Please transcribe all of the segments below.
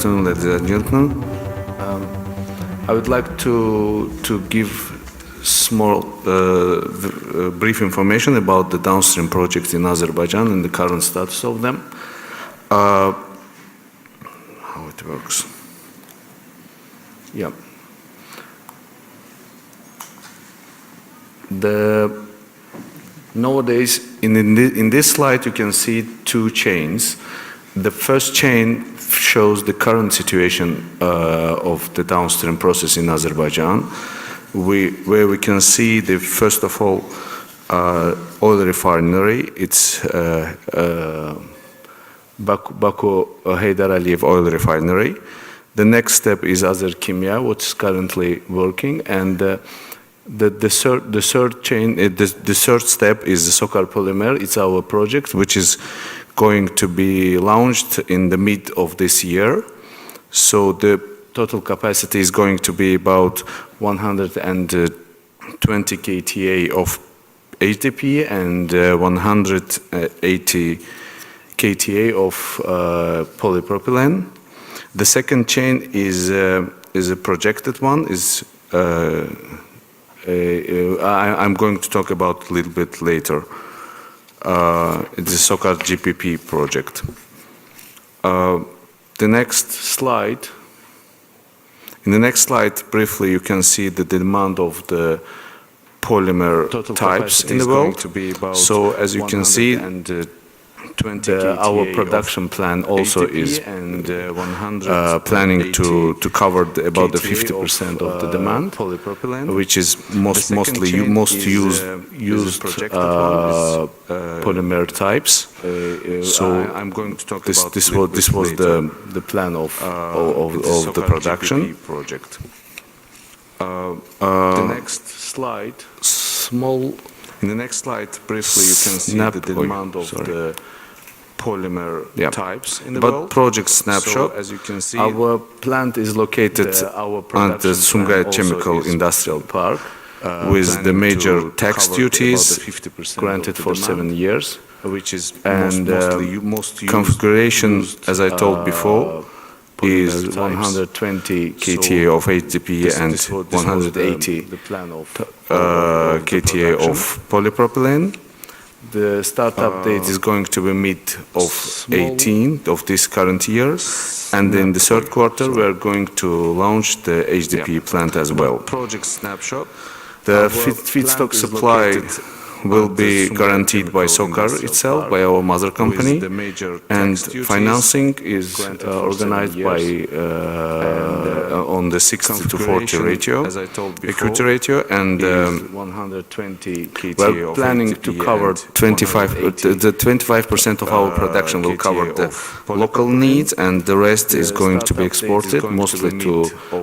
afternoon, ladies and gentlemen. I would like to give small, brief information about the downstream projects in Azerbaijan and the current status of them. How it works. Yeah. Nowadays, in this slide, you can see two chains. The first chain shows the current situation of the downstream process in Azerbaijan, where we can see the first of all oil refinery. It's Baku Heydar Aliyev oil refinery. The next step is Azerkimya, which is currently working, and the third chain, the third step is the SOCAR Polymer. It's our project, which is going to be launched in the mid of this year. So the total capacity is going to be about 120 kTA of HDPE and 180 kTA of polypropylene. The second chain is a projected one. I'm going to talk about a little bit later. It's the SOCAR GPP project. The next slide. In the next slide, briefly, you can see the demand of the polymer types in the world. So as you can see, our production plan also is planning to cover about the 50% of the demand, which is most used polymer types. So this was the plan of the production. The next slide, in the next slide, briefly, you can see the demand of the polymer types in the world. Project Snapshot, so, as you can see, our plant is located at the Sungayat Chemical Industrial Park with the major tax duties granted for 7 years, which is most configuration, as I told before, is 120 kTA of HDPE and 180 kTA of polypropylene. The startup date is going to be mid of 18 of this current year, and in the third quarter we are going to launch the HDPE plant as well. Project Snapshot. The feedstock supply will be guaranteed by SOCAR itself, by our mother company, and financing is organized by on the 60-40 ratio, equity ratio, and we're planning to cover 25% of our production will cover the local needs, and the rest is going to be exported, mostly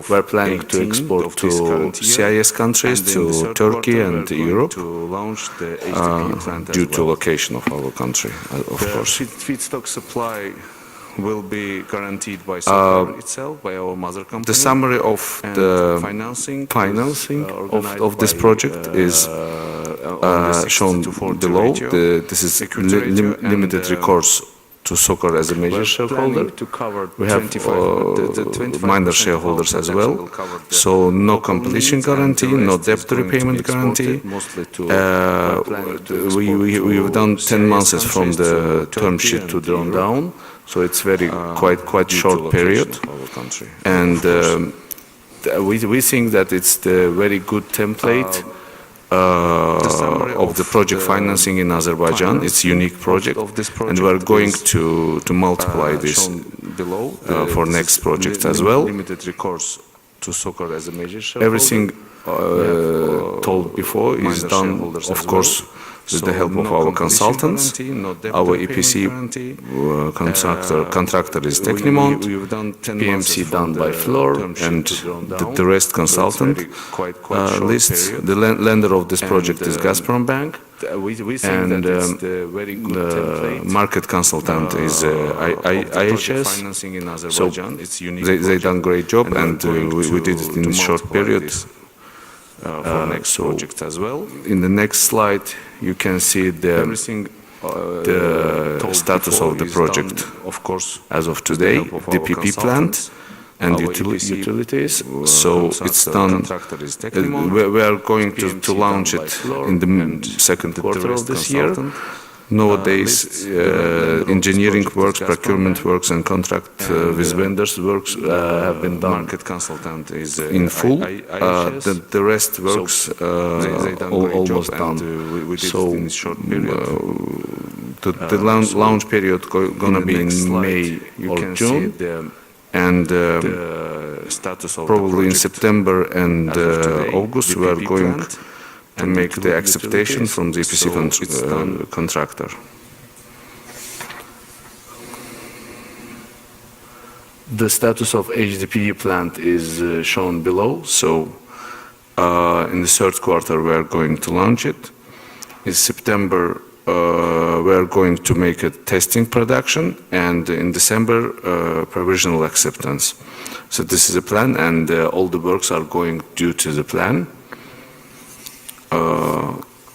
we're planning to export to CIS countries, to Turkey and Europe. Due to location of our country, of course. Feedstock supply will be guaranteed by SOCAR itself, by our mother company. The summary of the financing of this project is shown below. This is limited recourse to SOCAR as a major shareholder. We have minor shareholders as well. So no completion guarantee, no debt repayment guarantee. We've done 10 months from the term sheet to drawn down. So it's quite short period. And we think that it's the very good template of the project financing in Azerbaijan. It's a unique project, and we are going to multiply this for next project as well. Everything told before is done, of course, with the help of our consultants. Our EPC contractor is Technimont, PMC done by Fluor, and the rest consultant lists. The lender of this project is Gazprom Bank, and the market consultant is IHS. So they done great job, and we did it in a short period. For next project as well. In the next slide, you can see the the status of the project, of course, as of today, the PP plant and utilities. So it's done. We are going to launch it in the second quarter of this year. Nowadays, engineering works, procurement works, and contract with vendors works have been done. Market consultant is in full. The rest works almost done. So the launch period gonna be in May or June, and probably in September and August we are going to make the acceptation from the EPC contractor. The status of HDPE plant is shown below. So in the third quarter we are going to launch it. In September we are going to make a testing production, and in December provisional acceptance. So this is a plan, and all the works are going due to the plan.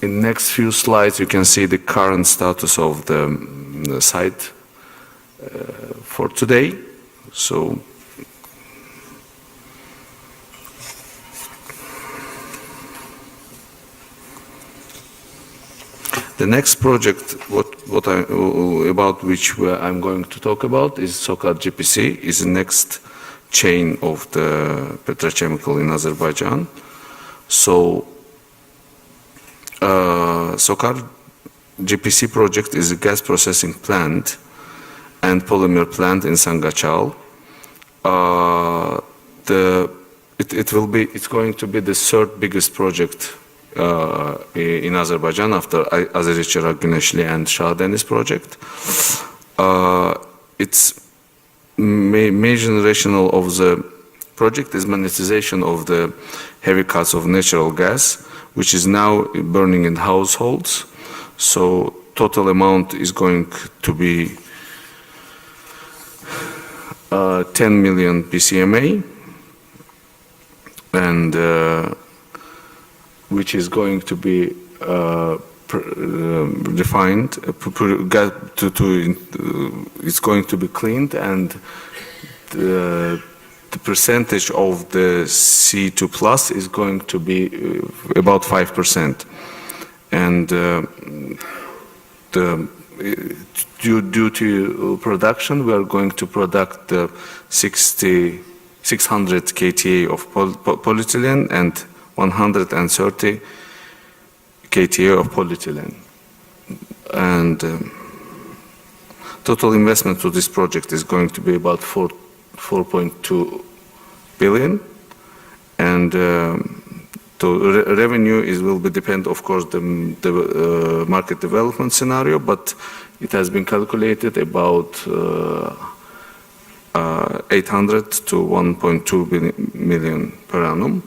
In the next few slides, you can see the current status of the site for today. So the next project, about which I'm going to talk about, is SOCAR GPC. Is the next chain of the petrochemical in Azerbaijan. So SOCAR GPC project is a gas processing plant and polymer plant in Sangachal. It's going to be the third biggest project in Azerbaijan after Azeri Güneşli and Shah Deniz project. Its major rationale of the project is monetization of the heavy cuts of natural gas, which is now burning in households. So total amount is going to be 10 million PCMA, and which is going to be refined, it's going to be cleaned, and the percentage of the C2 plus is going to be about 5%. And due to production, we are going to product 600 KTA of polyethylene and 130 KTA of polyethylene. And total investment to this project is going to be about 4.2 billion, and the revenue will be depend, of course, the market development scenario, but it has been calculated about 800 to 1.2 million per annum.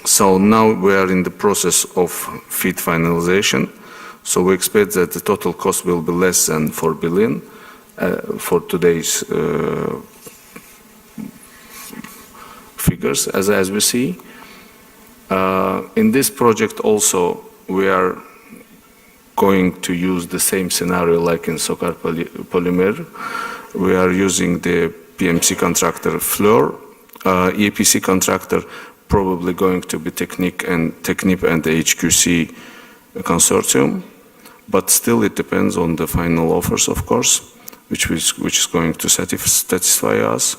So now we are in the process of FEED finalization. So we expect that the total cost will be less than 4 billion for today's figures, as we see. In this project also, we are going to use the same scenario like in SOCAR Polymer. We are using the PMC contractor Fluor, EPC contractor probably going to be Technip and the HQC consortium, but still it depends on the final offers, of course, which is going to satisfy us.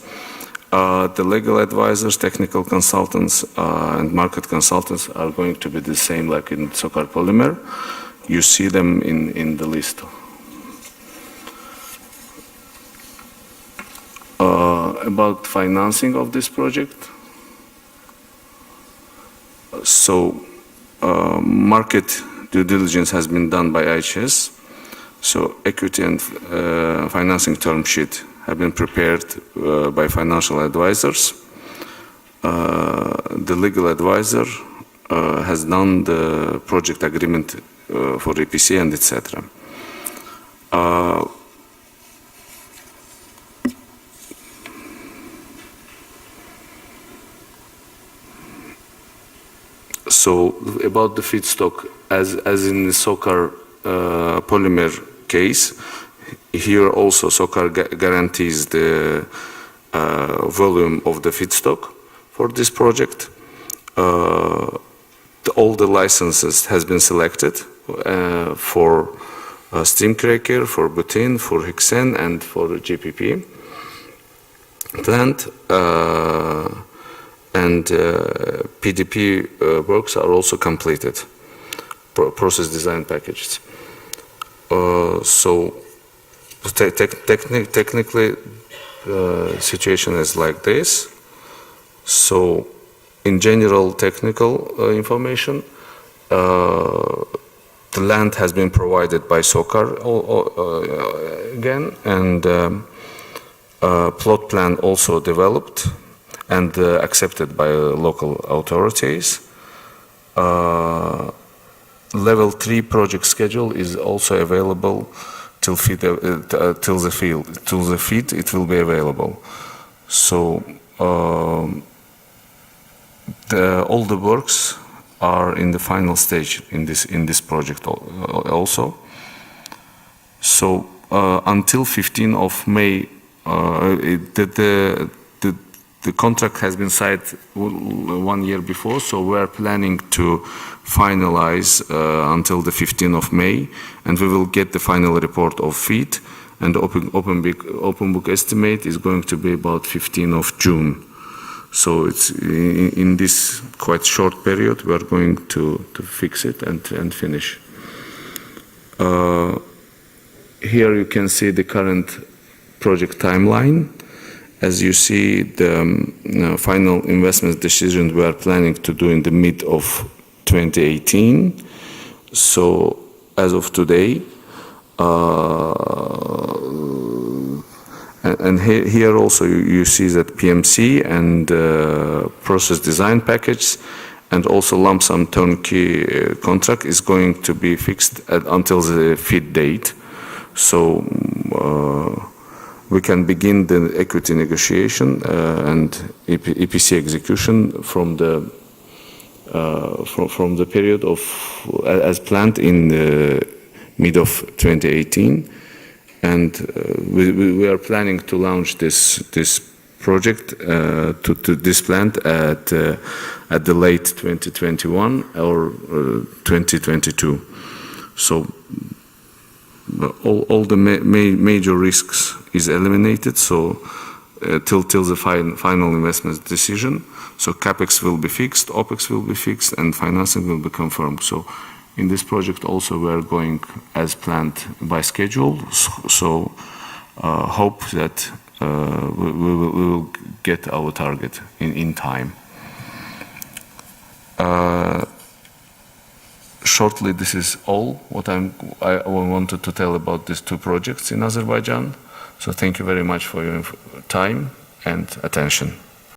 The legal advisors, technical consultants, and market consultants are going to be the same like in SOCAR Polymer. You see them in the list. About financing of this project. So market due diligence has been done by IHS. So equity and financing term sheet have been prepared by financial advisors. The legal advisor has done the project agreement for EPC and etc. So about the feedstock, as in the SOCAR polymer case, here also SOCAR guarantees the volume of the feedstock for this project. All the licenses has been selected for steam cracker, for butane, for hexane, and for GPP plant. And PDP works are also completed, process design packages. So technically, the situation is like this. So in general technical information, the land has been provided by SOCAR again, and plot plan also developed and accepted by local authorities. Level 3 project schedule is also available till the feed it will be available. So all the works are in the final stage in this project also. So until 15th of May, the contract has been signed 1 year before, so we are planning to finalize until the 15th of May, and we will get the final report of feed, and the open book estimate is going to be about 15th of June. So it's in this quite short period we are going to fix it and finish. Here you can see the current project timeline. As you see, the final investment decision we are planning to do in the mid of 2018. So as of today, and here also you see that PMC and process design package and also lump sum turnkey contract is going to be fixed until the feed date. So we can begin the equity negotiation and EPC execution from the period of as planned in the mid of 2018, and we are planning to launch this project to this plant at the late 2021 or 2022. So all the major risks is eliminated, so till the final investment decision. So CapEx will be fixed, OpEx will be fixed, and financing will be confirmed. So in this project also we are going as planned by schedule. So hope that we will get our target in time. Shortly, this is all what I wanted to tell about these two projects in Azerbaijan. So thank you very much for your time and attention.